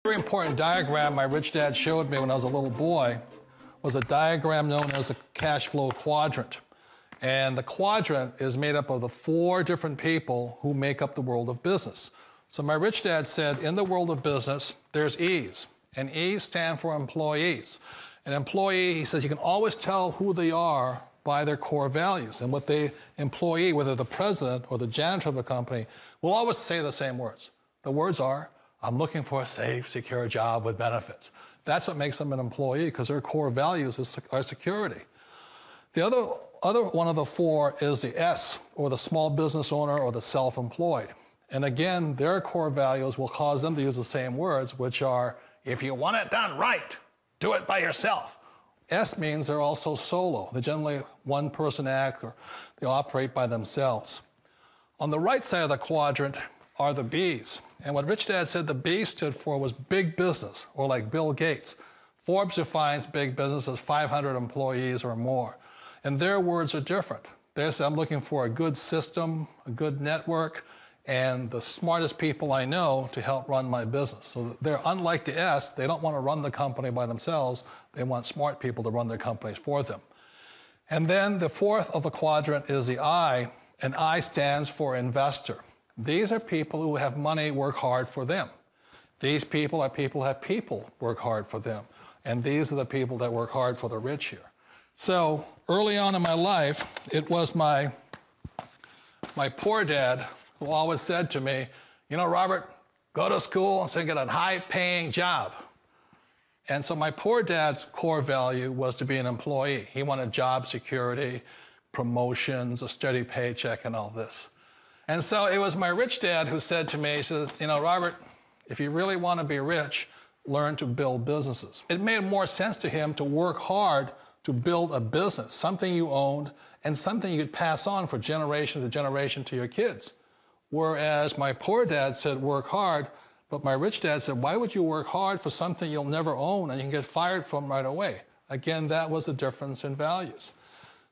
Very important diagram my rich dad showed me when I was a little boy was a diagram known as a cash flow quadrant. And the quadrant is made up of the 4 different people who make up the world of business. So my rich dad said, in the world of business, there's E's, and E's stand for employees. An employee, he says, you can always tell who they are by their core values. And what the employee, whether the president or the janitor of the company, will always say the same words. The words are, I'm looking for a safe, secure job with benefits. That's what makes them an employee, because their core values are security. The other one of the 4 is the S, or the small business owner or the self-employed. And again, their core values will cause them to use the same words, which are, if you want it done right, do it by yourself. S means they're also solo. They're generally one-person act, or they operate by themselves. On the right side of the quadrant are the B's. And what Rich Dad said the B stood for was big business, or like Bill Gates. Forbes defines big business as 500 employees or more. And their words are different. They say, I'm looking for a good system, a good network, and the smartest people I know to help run my business. So they're unlike the S. They don't want to run the company by themselves. They want smart people to run their companies for them. And then the 4th of the quadrant is the I, and I stands for investor. These are people who have money work hard for them. These people are people who have people work hard for them. And these are the people that work hard for the rich here. So early on in my life, it was my poor dad who always said to me, you know, Robert, go to school and so get a high-paying job. And so my poor dad's core value was to be an employee. He wanted job security, promotions, a steady paycheck, and all this. And so it was my rich dad who said to me, he says, you know, Robert, if you really want to be rich, learn to build businesses. It made more sense to him to work hard to build a business, something you owned, and something you could pass on for generation to generation to your kids. Whereas my poor dad said, work hard, but my rich dad said, why would you work hard for something you'll never own and you can get fired from right away? Again, that was the difference in values.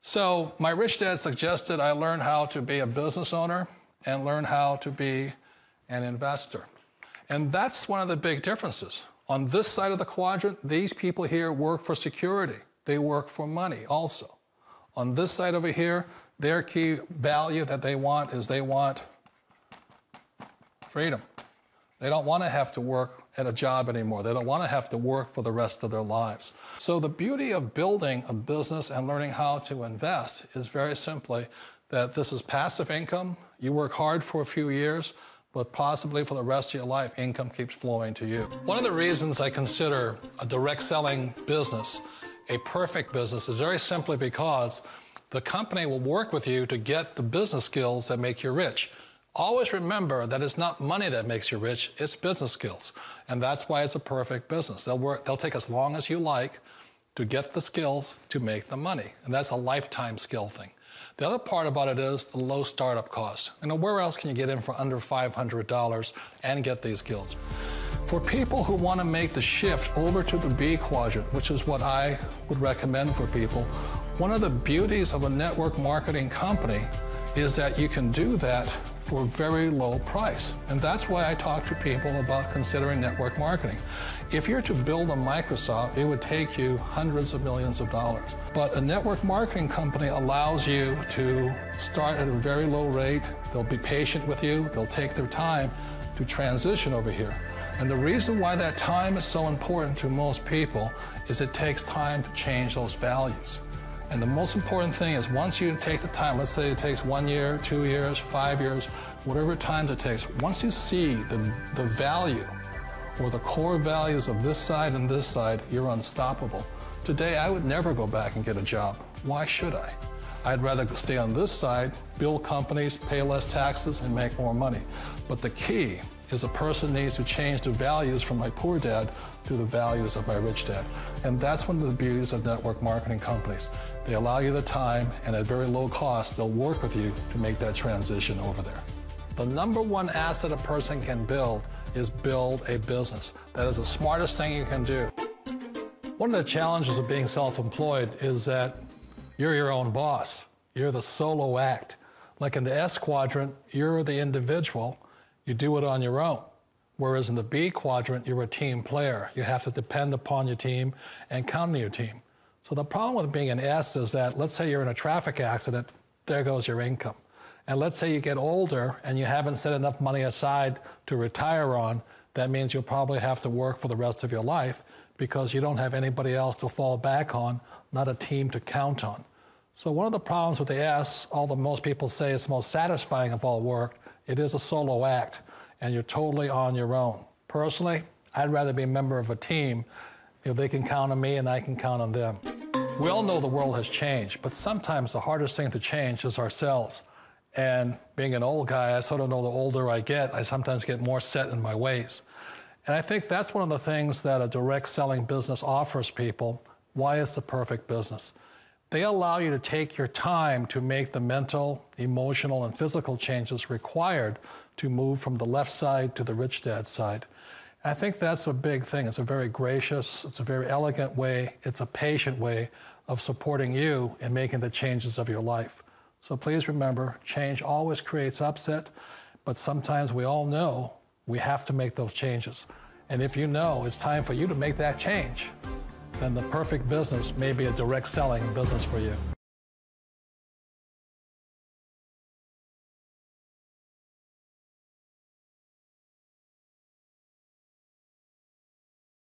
So my rich dad suggested I learn how to be a business owner and learn how to be an investor. And that's one of the big differences. On this side of the quadrant, these people here work for security. They work for money also. On this side over here, their key value that they want is they want freedom. They don't want to have to work at a job anymore. They don't want to have to work for the rest of their lives. So the beauty of building a business and learning how to invest is very simply that this is passive income. You work hard for a few years, but possibly for the rest of your life, income keeps flowing to you. One of the reasons I consider a direct selling business a perfect business is very simply because the company will work with you to get the business skills that make you rich. Always remember that it's not money that makes you rich, it's business skills. And that's why it's a perfect business. They'll take as long as you like to get the skills to make the money. And that's a lifetime skill thing. The other part about it is the low startup cost. You know, where else can you get in for under $500 and get these skills? For people who want to make the shift over to the B quadrant, which is what I would recommend for people, one of the beauties of a network marketing company is that you can do that for a very low price. And that's why I talk to people about considering network marketing. If you're to build a Microsoft, it would take you hundreds of millions of dollars. But a network marketing company allows you to start at a very low rate. They'll be patient with you. They'll take their time to transition over here. And the reason why that time is so important to most people is it takes time to change those values. And the most important thing is once you take the time, let's say it takes 1 year, 2 years, 5 years, whatever time it takes, once you see the value or the core values of this side and this side, you're unstoppable. Today, I would never go back and get a job. Why should I? I'd rather stay on this side, build companies, pay less taxes, and make more money. But the key is a person needs to change the values from my poor dad to the values of my rich dad. And that's one of the beauties of network marketing companies. They allow you the time, and at very low cost, they'll work with you to make that transition over there. The #1 asset a person can build is build a business. That is the smartest thing you can do. One of the challenges of being self-employed is that you're your own boss. You're the solo act. Like in the S quadrant, you're the individual. You do it on your own. Whereas in the B quadrant, you're a team player. You have to depend upon your team and count on your team. So the problem with being an S is that, let's say you're in a traffic accident, there goes your income. And let's say you get older and you haven't set enough money aside to retire on, that means you'll probably have to work for the rest of your life because you don't have anybody else to fall back on, not a team to count on. So one of the problems with the S, although most people say it's the most satisfying of all work, it is a solo act, and you're totally on your own. Personally, I'd rather be a member of a team. They can count on me and I can count on them. We all know the world has changed, but sometimes the hardest thing to change is ourselves. And being an old guy, I sort of know the older I get, I sometimes get more set in my ways. And I think that's one of the things that a direct selling business offers people, why it's the perfect business. They allow you to take your time to make the mental, emotional, and physical changes required to move from the left side to the rich dad side. I think that's a big thing. It's a very gracious, it's a very elegant way, it's a patient way of supporting you in making the changes of your life. So please remember, change always creates upset, but sometimes we all know we have to make those changes. And if you know it's time for you to make that change, then the perfect business may be a direct selling business for you.